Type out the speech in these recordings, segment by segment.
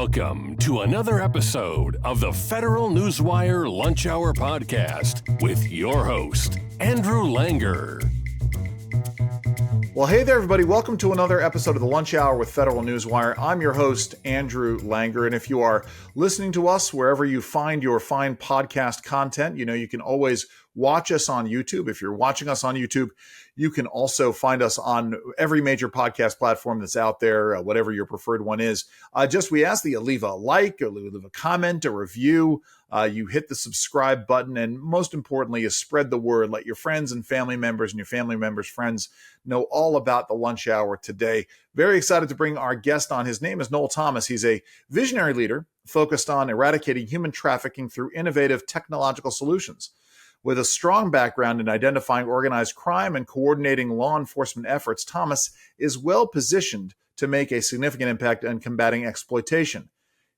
Welcome to another episode of the Federal Newswire Lunch Hour Podcast with your host, Andrew Langer. Well, hey there, everybody. Welcome to another episode of the Lunch Hour with Federal Newswire. I'm your host, Andrew Langer, and if you are listening to us wherever you find your fine podcast content, you can always watch us on YouTube. If you're watching us on YouTube, you can also find us on every major podcast platform that's out there, whatever your preferred one is. We ask that you leave a like or leave a comment, a review. You hit the subscribe button, and most importantly, you spread the word. Let your friends and family members and your family members' friends know all about the Lunch Hour today. Very excited to bring our guest on. His name is Noel Thomas. He's a visionary leader focused on eradicating human trafficking through innovative technological solutions. With a strong background in identifying organized crime and coordinating law enforcement efforts, Thomas is well positioned to make a significant impact in combating exploitation.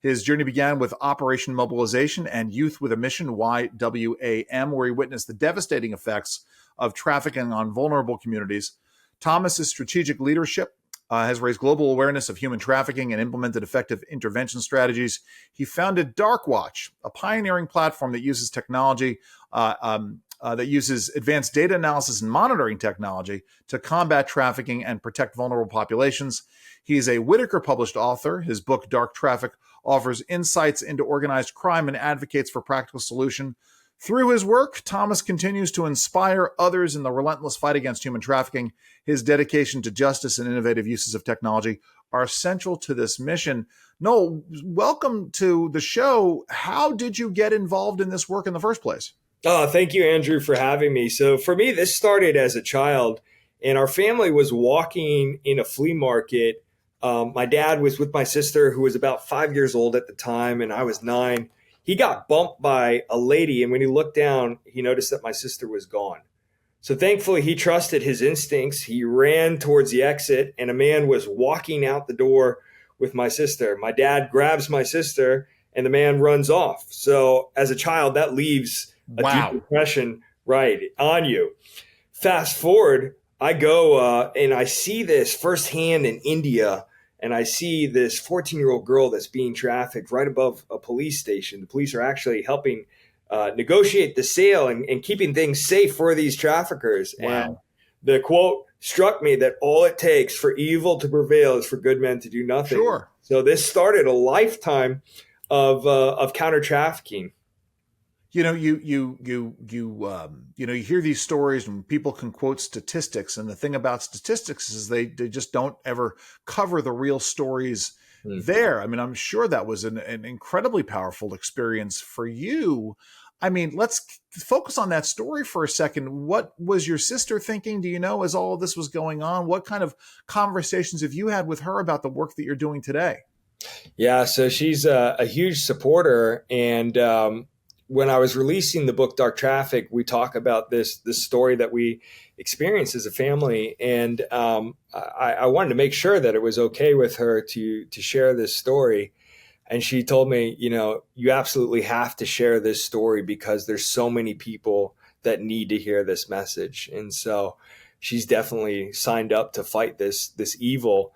His journey began with Operation Mobilization and Youth with a Mission, YWAM, where he witnessed the devastating effects of trafficking on vulnerable communities. Thomas's strategic leadership has raised global awareness of human trafficking and implemented effective intervention strategies. He founded Darkwatch, a pioneering platform that uses technology, that uses advanced data analysis and monitoring technology to combat trafficking and protect vulnerable populations. He's a Whitaker-published author. His book, Dark Traffic, offers insights into organized crime and advocates for practical solution. Through his work, Thomas continues to inspire others in the relentless fight against human trafficking. His dedication to justice and innovative uses of technology are central to this mission. Noel, welcome to the show. How did you get involved in this work in the first place? Oh, thank you, Andrew, for having me. So for me, this started as a child, and our family was walking in a flea market. My dad was with my sister, who was about 5 years old at the time, and I was 9. He got bumped by a lady, and when he looked down, he noticed that my sister was gone. So thankfully, he trusted his instincts. He ran towards the exit, and a man was walking out the door with my sister. My dad grabs my sister, and the man runs off. So as a child, that leaves a deep impression on you. Fast forward, I go and I see this firsthand in India. And I see this 14-year-old girl that's being trafficked right above a police station. The police are actually helping negotiate the sale and keeping things safe for these traffickers. Wow. And the quote struck me that all it takes for evil to prevail is for good men to do nothing. Sure. So this started a lifetime of counter trafficking. You hear these stories and people can quote statistics. And the thing about statistics is they just don't ever cover the real stories there. I mean, I'm sure that was an incredibly powerful experience for you. I mean, let's focus on that story for a second. What was your sister thinking? Do you know, as all of this was going on, what kind of conversations have you had with her about the work that you're doing today? Yeah, so she's a huge supporter. And, when I was releasing the book Dark Traffic, we talk about this story that we experienced as a family, and I wanted to make sure that it was okay with her to share this story. And she told me, you absolutely have to share this story because there's so many people that need to hear this message. And so she's definitely signed up to fight this evil.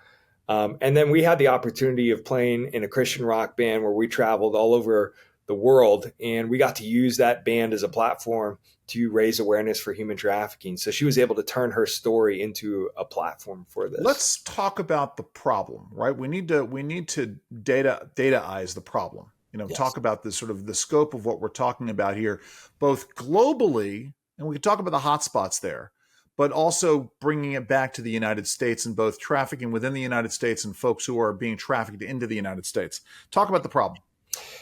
And then we had the opportunity of playing in a Christian rock band where we traveled all over the world, and we got to use that band as a platform to raise awareness for human trafficking. So she was able to turn her story into a platform for this. Let's talk about the problem, right? We need to dataize the problem. Yes. Talk about the sort of the scope of what we're talking about here, both globally, and we can talk about the hotspots there, but also bringing it back to the United States and both trafficking within the United States and folks who are being trafficked into the United States. Talk about the problem.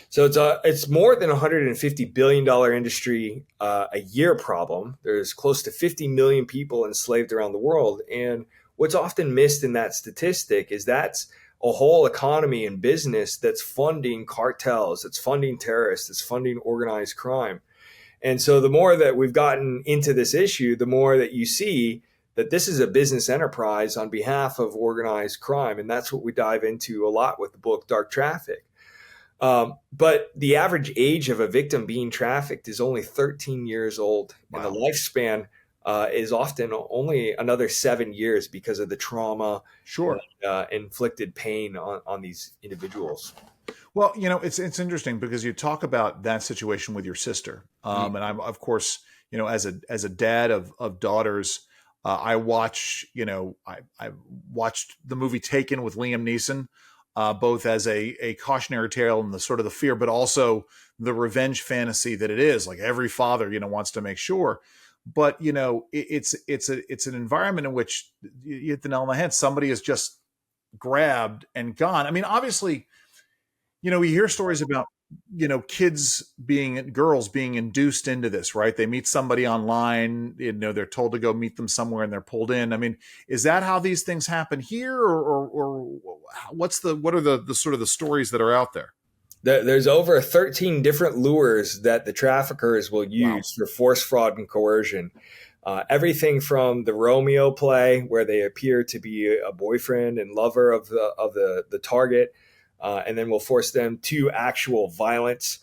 So it's more than $150 billion industry a year problem. There's close to 50 million people enslaved around the world. And what's often missed in that statistic is that's a whole economy and business that's funding cartels, it's funding terrorists, it's funding organized crime. And so the more that we've gotten into this issue, the more that you see that this is a business enterprise on behalf of organized crime. And that's what we dive into a lot with the book Dark Traffic. But the average age of a victim being trafficked is only 13 years old. Wow. And the lifespan is often only another 7 years because of the trauma Sure. and inflicted pain on these individuals. Well, it's interesting because you talk about that situation with your sister, and I'm, of course, as a dad of daughters, I watch, I watched the movie Taken with Liam Neeson, both as a cautionary tale and the sort of the fear, but also the revenge fantasy that it is. Like every father, wants to make sure. But it's an environment in which you hit the nail on the head. Somebody is just grabbed and gone. I mean, obviously, we hear stories about, girls being induced into this, right? They meet somebody online, they're told to go meet them somewhere and they're pulled in. I mean, is that how these things happen here, or what are the sort of the stories that are out there? There's over 13 different lures that the traffickers will use for force, fraud, and coercion. Everything from the Romeo play, where they appear to be a boyfriend and lover of the target, and then we'll force them to actual violence,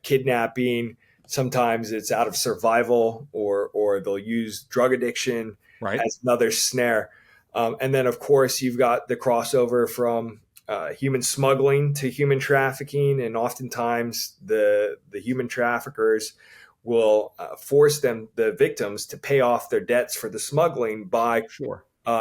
kidnapping. Sometimes it's out of survival, or they'll use drug addiction as another snare. And then, of course, you've got the crossover from human smuggling to human trafficking, and oftentimes the human traffickers will force the victims to pay off their debts for the smuggling by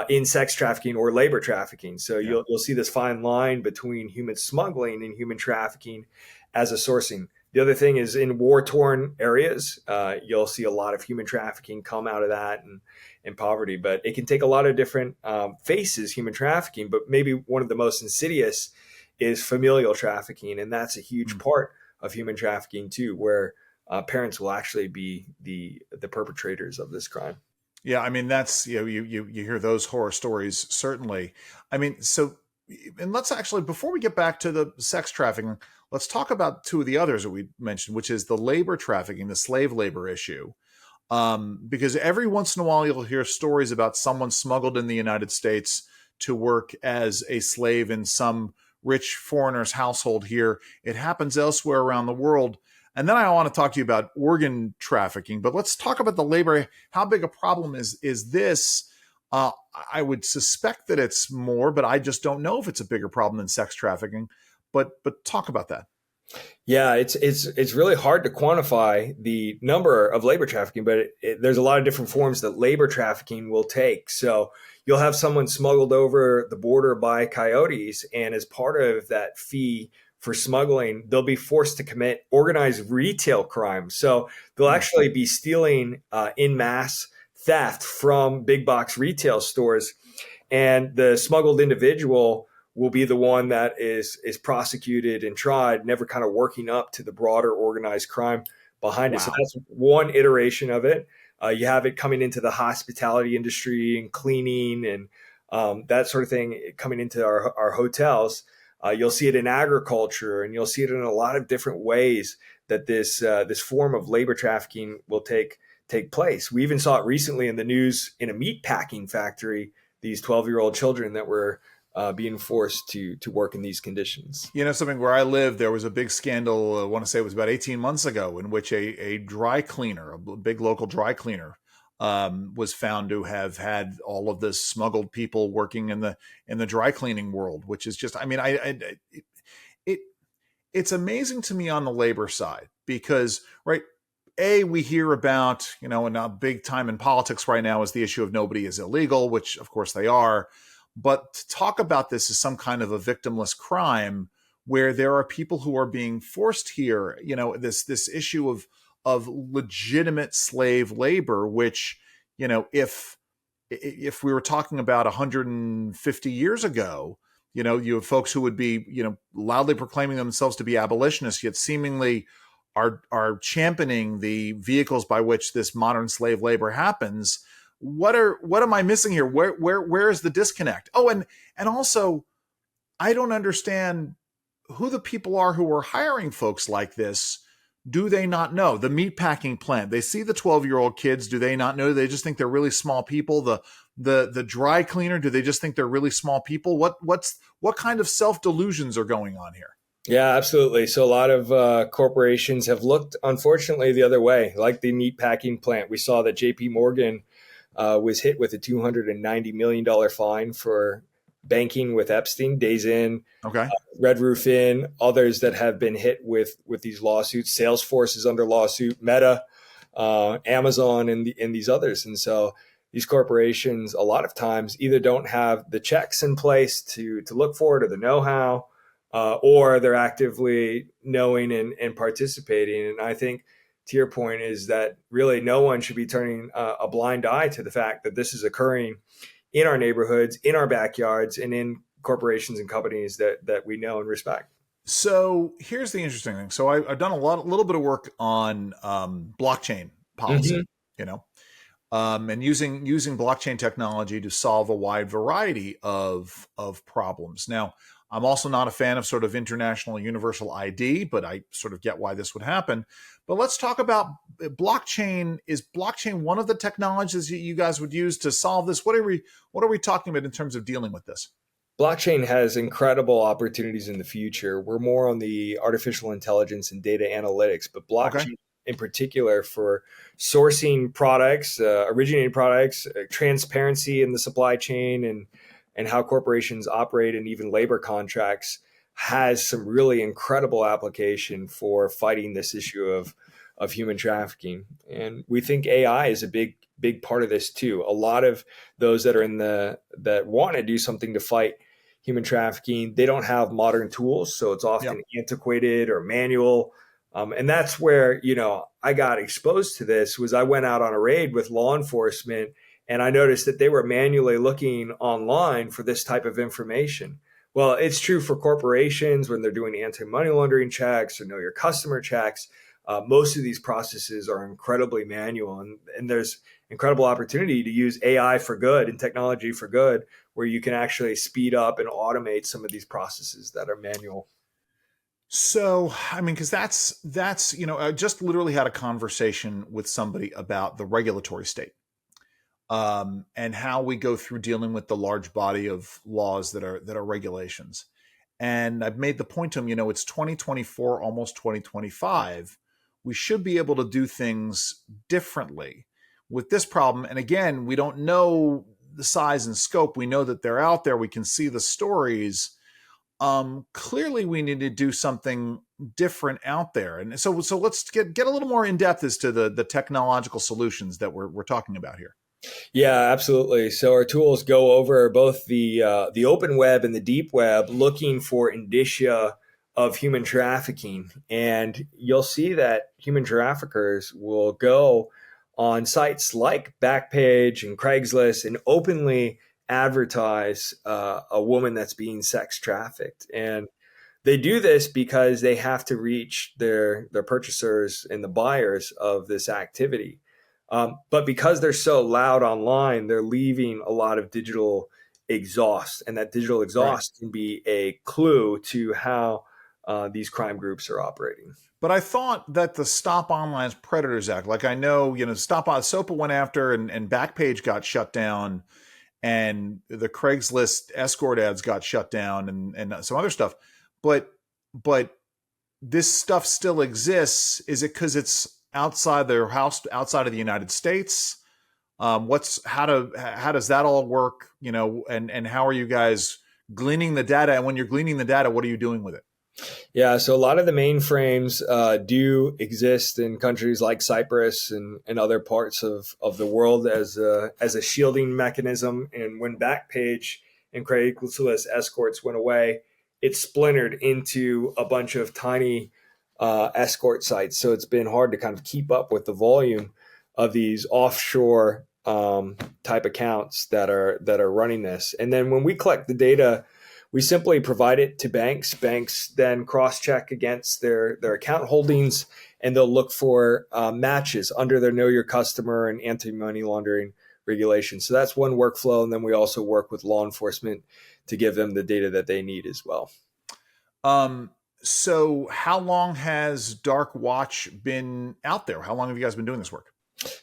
in sex trafficking or labor trafficking. So you'll see this fine line between human smuggling and human trafficking as a sourcing. The other thing is in war-torn areas, you'll see a lot of human trafficking come out of that and poverty. But it can take a lot of different faces, human trafficking. But maybe one of the most insidious is familial trafficking. And that's a huge part of human trafficking too, where parents will actually be the perpetrators of this crime. Yeah, I mean, that's, you hear those horror stories, certainly. I mean, and let's actually, before we get back to the sex trafficking, let's talk about two of the others that we mentioned, which is the labor trafficking, the slave labor issue. Because every once in a while you'll hear stories about someone smuggled in the United States to work as a slave in some rich foreigner's household here. It happens elsewhere around the world. And then I want to talk to you about organ trafficking, but let's talk about the labor. How big a problem is this? I would suspect that it's more, but I just don't know if it's a bigger problem than sex trafficking. But talk about that. Yeah, it's really hard to quantify the number of labor trafficking, but there's a lot of different forms that labor trafficking will take. So you'll have someone smuggled over the border by coyotes, and as part of that fee for smuggling, they'll be forced to commit organized retail crime. So they'll actually be stealing in mass theft from big box retail stores, and the smuggled individual will be the one that is prosecuted and tried, never kind of working up to the broader organized crime behind it. So that's one iteration of it. You have it coming into the hospitality industry and cleaning and that sort of thing coming into our hotels. You'll see it in agriculture, and you'll see it in a lot of different ways that this form of labor trafficking will take place. We even saw it recently in the news in a meat packing factory, these 12-year-old children that were being forced to work in these conditions. Something where I live, there was a big scandal, I want to say it was about 18 months ago, in which a dry cleaner, a big local dry cleaner, was found to have had all of this smuggled people working in the dry cleaning world, which is just, I mean, it's amazing to me on the labor side because, we hear about, and now big time in politics right now is the issue of nobody is illegal, which of course they are. But to talk about this as some kind of a victimless crime where there are people who are being forced here, this issue of legitimate slave labor, which, if we were talking about 150 years ago, you have folks who would be, loudly proclaiming themselves to be abolitionists, yet seemingly are championing the vehicles by which this modern slave labor happens. What am I missing here? Where is the disconnect? Oh, and also, I don't understand who the people are who are hiring folks like this. Do they not know? The meatpacking plant, they see the 12-year-old kids. Do they not know? They just think they're really small people. The dry cleaner, do they just think they're really small people? What kind of self-delusions are going on here? Yeah, absolutely. So a lot of corporations have looked, unfortunately, the other way, like the meatpacking plant. We saw that JP Morgan was hit with a $290 million fine for banking with Epstein, Days In, Okay. Red Roof Inn, others that have been hit with these lawsuits. Salesforce is under lawsuit, Meta, Amazon, and these others. And so these corporations a lot of times either don't have the checks in place to look for it or the know-how, or they're actively knowing and participating. And I think to your point is that really no one should be turning a blind eye to the fact that this is occurring in our neighborhoods, in our backyards, and in corporations and companies that we know and respect. So here's the interesting thing. So I've done a little bit of work on blockchain policy, and using blockchain technology to solve a wide variety of problems. Now, I'm also not a fan of sort of international universal ID, but I sort of get why this would happen. But let's talk about blockchain. Is blockchain one of the technologies you guys would use to solve this? What are we talking about in terms of dealing with this? Blockchain has incredible opportunities in the future. We're more on the artificial intelligence and data analytics, but blockchain in particular for sourcing products, originating products, transparency in the supply chain, and how corporations operate, and even labor contracts, has some really incredible application for fighting this issue of human trafficking. And we think AI is a big part of this too. A lot of those that are that want to do something to fight human trafficking, they don't have modern tools. So it's often antiquated or manual. And that's where, I got exposed to this. Was I went out on a raid with law enforcement, and I noticed that they were manually looking online for this type of information. Well, it's true for corporations when they're doing anti-money laundering checks or know your customer checks. Most of these processes are incredibly manual, and there's incredible opportunity to use AI for good and technology for good, where you can actually speed up and automate some of these processes that are manual. So, I mean, because that's I just literally had a conversation with somebody about the regulatory state, and how we go through dealing with the large body of laws that are regulations. And I've made the point to him, it's 2024, almost 2025. We should be able to do things differently with this problem. And again, we don't know the size and scope. We know that they're out there. We can see the stories. Clearly we need to do something different out there. And so let's get a little more in depth as to the technological solutions that we're talking about here. Yeah, absolutely. So our tools go over both the open web and the deep web, looking for indicia of human trafficking. And you'll see that human traffickers will go on sites like Backpage and Craigslist and openly advertise a woman that's being sex trafficked. And they do this because they have to reach their purchasers and the buyers of this activity. But because they're so loud online, they're leaving a lot of digital exhaust, and that digital exhaust can be a clue to how these crime groups are operating. But I thought that the Stop Online Predators Act, like I know, SOPA went after and Backpage got shut down, and the Craigslist escort ads got shut down, and some other stuff. But this stuff still exists. Is it because it's outside their house, outside of the United States? How does that all work? And how are you guys gleaning the data? And when you're gleaning the data, what are you doing with it? Yeah, so a lot of the mainframes do exist in countries like Cyprus and other parts of the world as a shielding mechanism. And when Backpage and Craigslist escorts went away, it splintered into a bunch of tiny escort sites. So it's been hard to kind of keep up with the volume of these offshore type accounts that are running this. And then when we collect the data, we simply provide it to banks. Banks then cross-check against their account holdings, and they'll look for matches under their Know Your Customer and anti-money laundering regulations. So that's one workflow. And then we also work with law enforcement to give them the data that they need as well. So how long has Dark Watch been out there? How long have you guys been doing this work?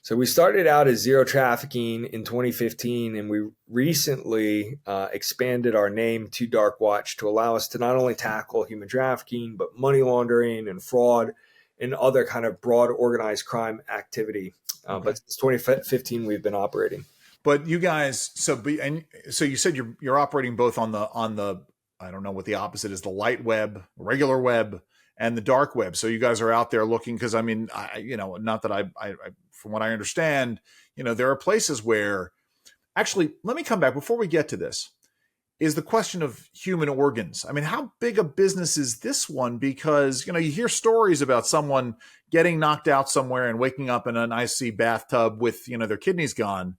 So we started out as Zero Trafficking in 2015, and we recently expanded our name to Dark Watch to allow us to not only tackle human trafficking, but money laundering and fraud and other kind of broad organized crime activity. But since 2015, we've been operating. But you guys, so you said you're operating both on the I don't know what the opposite is, the light web, regular web, and the dark web. So you guys are out there looking, because I mean, not that I from what I understand, there are places where actually, let me come back before we get to this. Is the question of human organs. I mean, how big a business is this one? Because, you hear stories about someone getting knocked out somewhere and waking up in an icy bathtub with, their kidneys gone.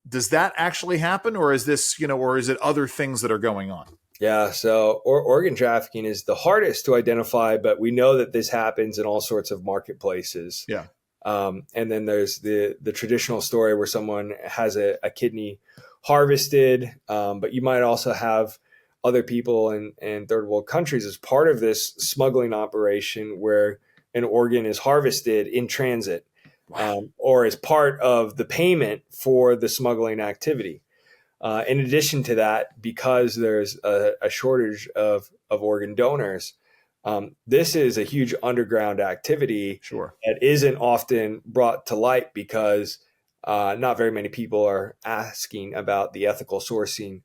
Does that actually happen? Or is this, or is it other things that are going on? Yeah. So organ trafficking is the hardest to identify, but we know that this happens in all sorts of marketplaces. Yeah. And then there's the traditional story where someone has a kidney harvested, but you might also have other people in third world countries as part of this smuggling operation where an organ is harvested in transit. Wow. Or as part of the payment for the smuggling activity. In addition to that, because there's a shortage of organ donors, this is a huge underground activity. Sure. That isn't often brought to light because not very many people are asking about the ethical sourcing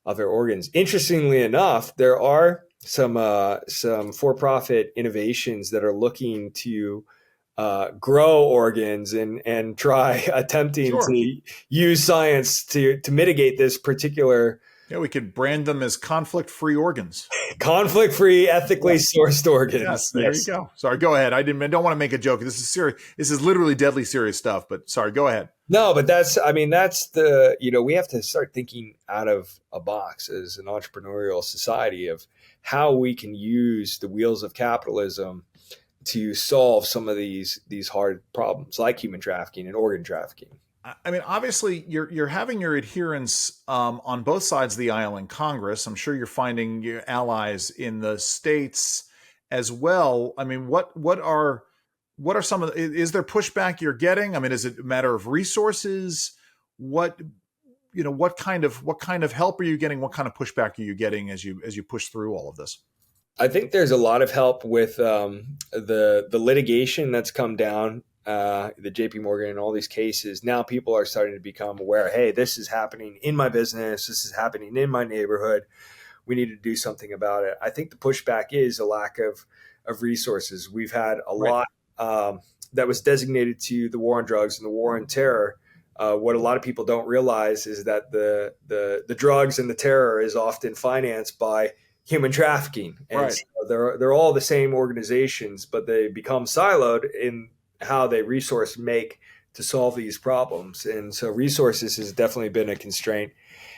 of their organs. Interestingly enough, there are some for-profit innovations that are looking to grow organs and try attempting Sure. to use science to mitigate this particular. Yeah, we could brand them as conflict-free organs. Conflict-free, ethically sourced organs. Yes, there you go. Sorry, go ahead. I don't want to make a joke. This is serious. This is literally deadly serious stuff, but sorry, go ahead. No, but that's we have to start thinking out of a box as an entrepreneurial society of how we can use the wheels of capitalism to solve some of these hard problems like human trafficking and organ trafficking. I mean, obviously, you're having your adherents on both sides of the aisle in Congress. I'm sure you're finding your allies in the states as well. I mean, what are some of is there pushback you're getting? I mean, is it a matter of resources? What kind of help are you getting? What kind of pushback are you getting as you push through all of this? I think there's a lot of help with the litigation that's come down, the JP Morgan and all these cases. Now people are starting to become aware, hey, this is happening in my business. This is happening in my neighborhood. We need to do something about it. I think the pushback is a lack of resources. We've had a lot that was designated to the war on drugs and the war on terror. What a lot of people don't realize is that the drugs and the terror is often financed by human trafficking. And so they're all the same organizations, but they become siloed in how they resource make to solve these problems. And so resources has definitely been a constraint.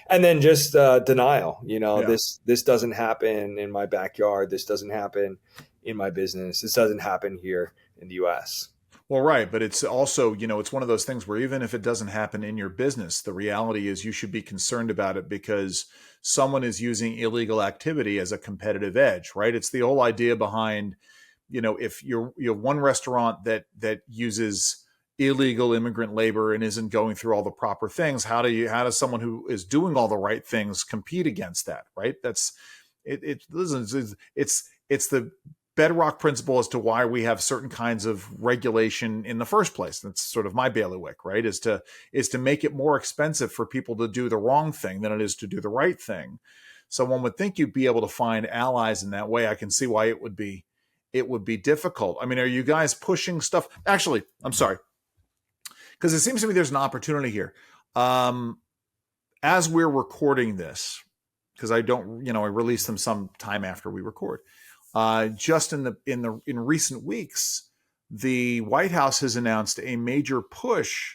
And then just denial, this doesn't happen in my backyard. This doesn't happen in my business. This doesn't happen here in the US. Well, right. But it's also, it's one of those things where even if it doesn't happen in your business, the reality is you should be concerned about it because someone is using illegal activity as a competitive edge, right? It's the whole idea behind, if you have one restaurant that uses illegal immigrant labor and isn't going through all the proper things, how does someone who is doing all the right things compete against that, right? That's it. Listen, it's the bedrock principle as to why we have certain kinds of regulation in the first place. That's sort of my bailiwick, right? Is to make it more expensive for people to do the wrong thing than it is to do the right thing. So one would think you'd be able to find allies in that way. I can see why it would be difficult. I mean, are you guys pushing stuff? Actually, I'm sorry, because it seems to me there's an opportunity here. As we're recording this, because I release them some time after we record. Just in recent weeks, the White House has announced a major push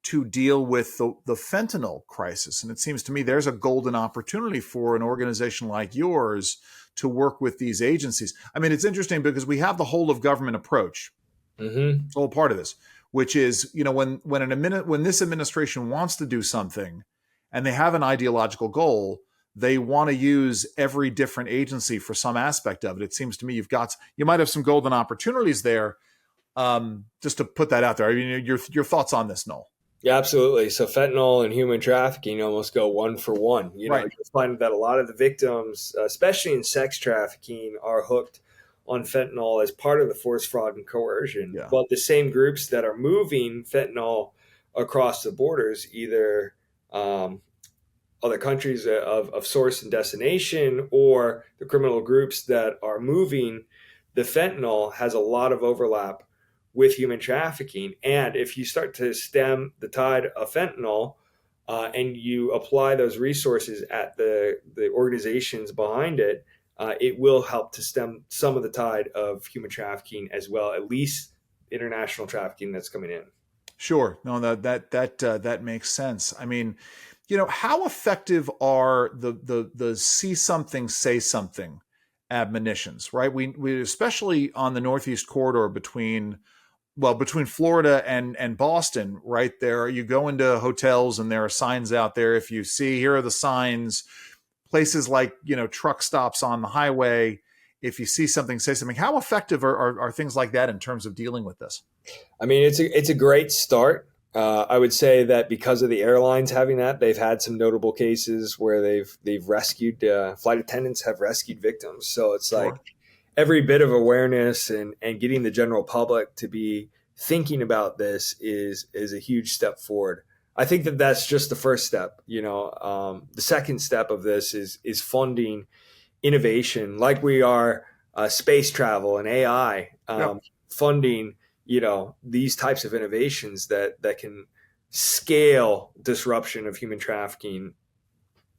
to deal with the fentanyl crisis. And it seems to me there's a golden opportunity for an organization like yours to work with these agencies. I mean, it's interesting because we have the whole of government approach. Mm-hmm. It's all part of this, which is, when this administration wants to do something and they have an ideological goal, they want to use every different agency for some aspect of it. It seems to me you might have some golden opportunities there. Just to put that out there. I mean, your thoughts on this, Noel? Yeah, absolutely. So fentanyl and human trafficking almost go one for one. You find that a lot of the victims, especially in sex trafficking, are hooked on fentanyl as part of the force, fraud, and coercion. Yeah. But the same groups that are moving fentanyl across the borders either um, other countries of source and destination, or the criminal groups that are moving the fentanyl, has a lot of overlap with human trafficking. And if you start to stem the tide of fentanyl, and you apply those resources at the organizations behind it, it will help to stem some of the tide of human trafficking as well, at least international trafficking that's coming in. Sure. No, that makes sense. I mean, how effective are the see something, say something admonitions, right? We especially on the Northeast corridor between Florida and Boston, right there, you go into hotels and there are signs out there. If you see, here are the signs, places like, truck stops on the highway. If you see something, say something. How effective are things like that in terms of dealing with this? I mean, it's a great start. I would say that because of the airlines having that, they've had some notable cases where they've rescued flight attendants have rescued victims. So it's Sure. like every bit of awareness and getting the general public to be thinking about this is a huge step forward. I think that that's just the first step. The second step of this is funding innovation, like we are space travel and AI, funding these types of innovations that can scale disruption of human trafficking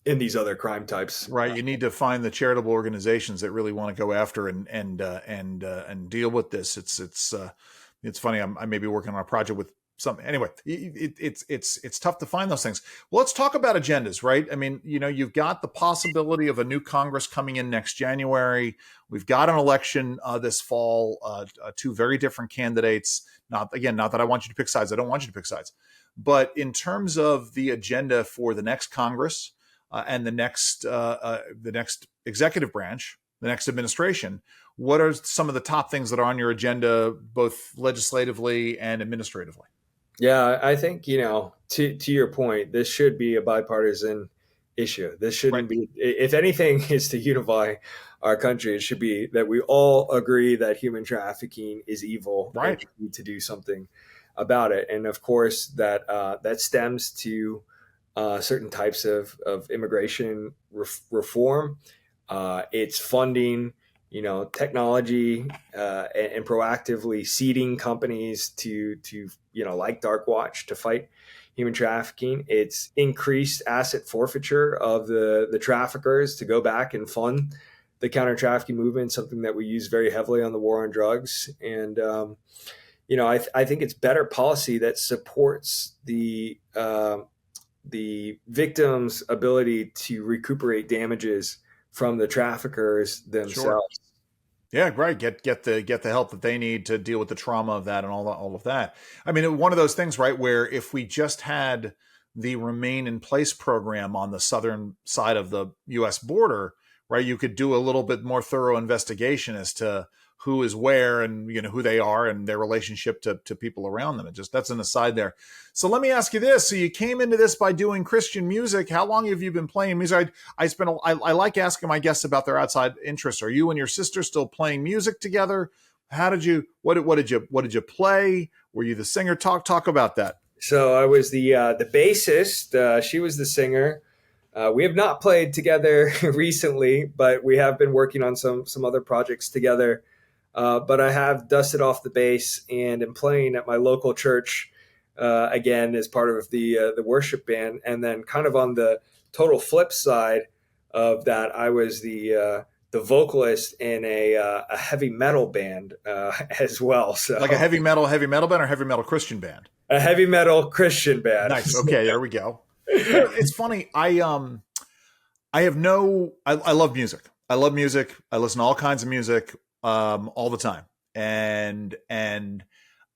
in these other crime types. Right. You need to find the charitable organizations that really want to go after and deal with this. It's funny. I may be working on a project with something. Anyway, it's tough to find those things. Well, let's talk about agendas, right? I mean, you've got the possibility of a new Congress coming in next January. We've got an election this fall, two very different candidates. Not that I want you to pick sides. I don't want you to pick sides. But in terms of the agenda for the next Congress and the next executive branch, the next administration, what are some of the top things that are on your agenda, both legislatively and administratively? Yeah, I think, to your point, this should be a bipartisan issue. This shouldn't be, if anything is to unify our country, it should be that we all agree that human trafficking is evil. Right. And we need to do something about it. And of course, that stems to certain types of immigration reform. It's funding technology and proactively seeding companies to like Darkwatch to fight human trafficking. It's increased asset forfeiture of the traffickers to go back and fund the counter trafficking movement, something that we use very heavily on the war on drugs. And I think it's better policy that supports the victim's ability to recuperate damages from the traffickers themselves. Sure. Yeah, right. Get the help that they need to deal with the trauma of that and all of that. I mean, one of those things, right, where if we just had the Remain in Place program on the southern side of the U.S. border, right, you could do a little bit more thorough investigation as to who is where and who they are and their relationship to people around them. That's an aside there. So let me ask you this. So you came into this by doing Christian music. How long have you been playing music? I like asking my guests about their outside interests. Are you and your sister still playing music together? What did you play? Were you the singer? Talk about that. So I was the bassist. She was the singer. We have not played together recently, but we have been working on some other projects together. But I have dusted off the bass and am playing at my local church again as part of the worship band. And then kind of on the total flip side of that, I was the vocalist in a heavy metal band as well. So like a heavy metal band or heavy metal Christian band? A heavy metal Christian band. Nice. Okay, there we go. It's funny. I love music. I love music. I listen to all kinds of music all the time.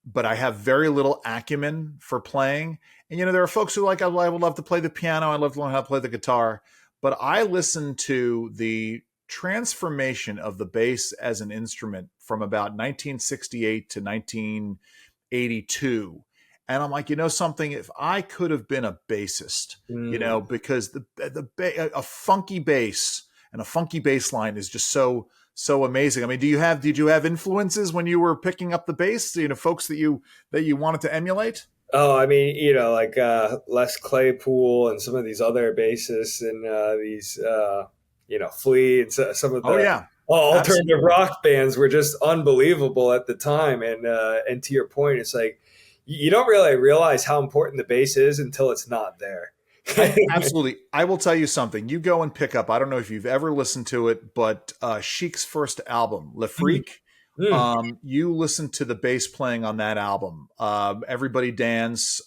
But I have very little acumen for playing. And, there are folks who I would love to play the piano. I love to learn how to play the guitar. But I listen to the transformation of the bass as an instrument from about 1968 to 1982. And I'm like, something, if I could have been a bassist, because a funky bass and a funky bass line is just so amazing. I mean, did you have influences when you were picking up the bass, folks that you wanted to emulate? Oh, I mean, like Les Claypool and some of these other bassists and these, Flea and some of Oh the yeah, alternative absolutely. rock bands were just unbelievable at the time. And to your point, it's like you don't really realize how important the bass is until it's not there. Absolutely. I will tell you something. You go and pick up, I don't know if you've ever listened to it, but Chic's first album, Le Mm, Freak, mm, you listen to the bass playing on that album. Everybody Dance.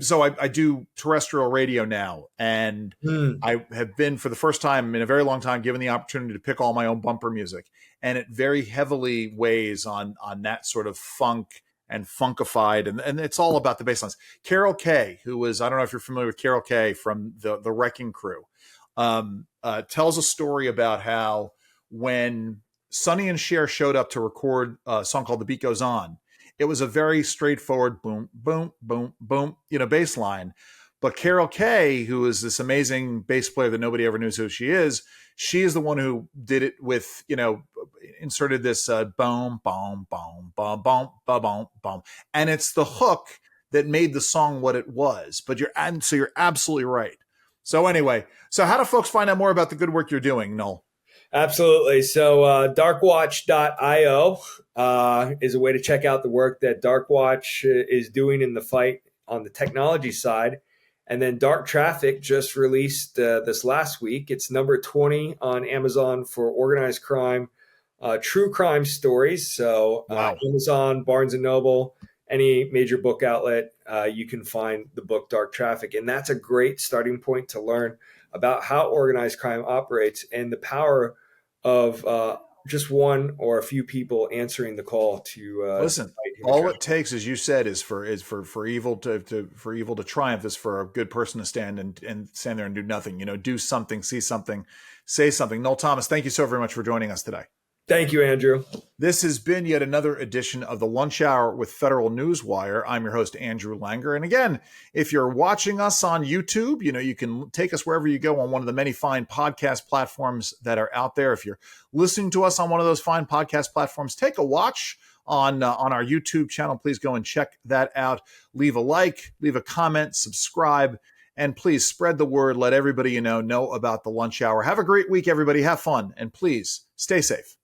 So I do terrestrial radio now, and mm. I have been, for the first time in a very long time, given the opportunity to pick all my own bumper music. And it very heavily weighs on that sort of funk and funkified, and it's all about the bass lines. Carol Kay, who was, I don't know if you're familiar with Carol Kay from the Wrecking Crew, tells a story about how when Sonny and Cher showed up to record a song called The Beat Goes On, it was a very straightforward boom, boom, boom, boom, bass line. But Carol Kay, who is this amazing bass player that nobody ever knows who she is the one who did it with, inserted this boom, boom, boom, boom, boom, boom, boom, boom. And it's the hook that made the song what it was. But you're absolutely right. So anyway, so how do folks find out more about the good work you're doing, Noel? Absolutely. So darkwatch.io is a way to check out the work that Darkwatch is doing in the fight on the technology side. And then Dark Traffic just released this last week. It's number 20 on Amazon for organized crime, true crime stories. So Wow. Amazon, Barnes & Noble, any major book outlet, you can find the book Dark Traffic. And that's a great starting point to learn about how organized crime operates and the power of just one or a few people answering the call to Listen. All it takes, as you said, is for evil to triumph, is for a good person to stand there and do nothing. Do something, see something, say something. Noel Thomas, thank you so very much for joining us today. Thank you, Andrew. This has been yet another edition of the Lunch Hour with Federal Newswire. I'm your host, Andrew Langer. And again, if you're watching us on YouTube, you can take us wherever you go on one of the many fine podcast platforms that are out there. If you're listening to us on one of those fine podcast platforms, take a watch on our YouTube channel. Please go and check that out. Leave a like, leave a comment, subscribe, and please spread the word. Let everybody know about the Lunch Hour. Have a great week, everybody. Have fun, and please stay safe.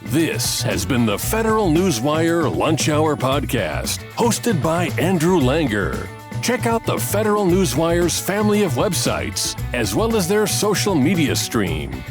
This has been the Federal Newswire Lunch Hour Podcast, hosted by Andrew Langer. Check out the Federal Newswire's family of websites, as well as their social media stream.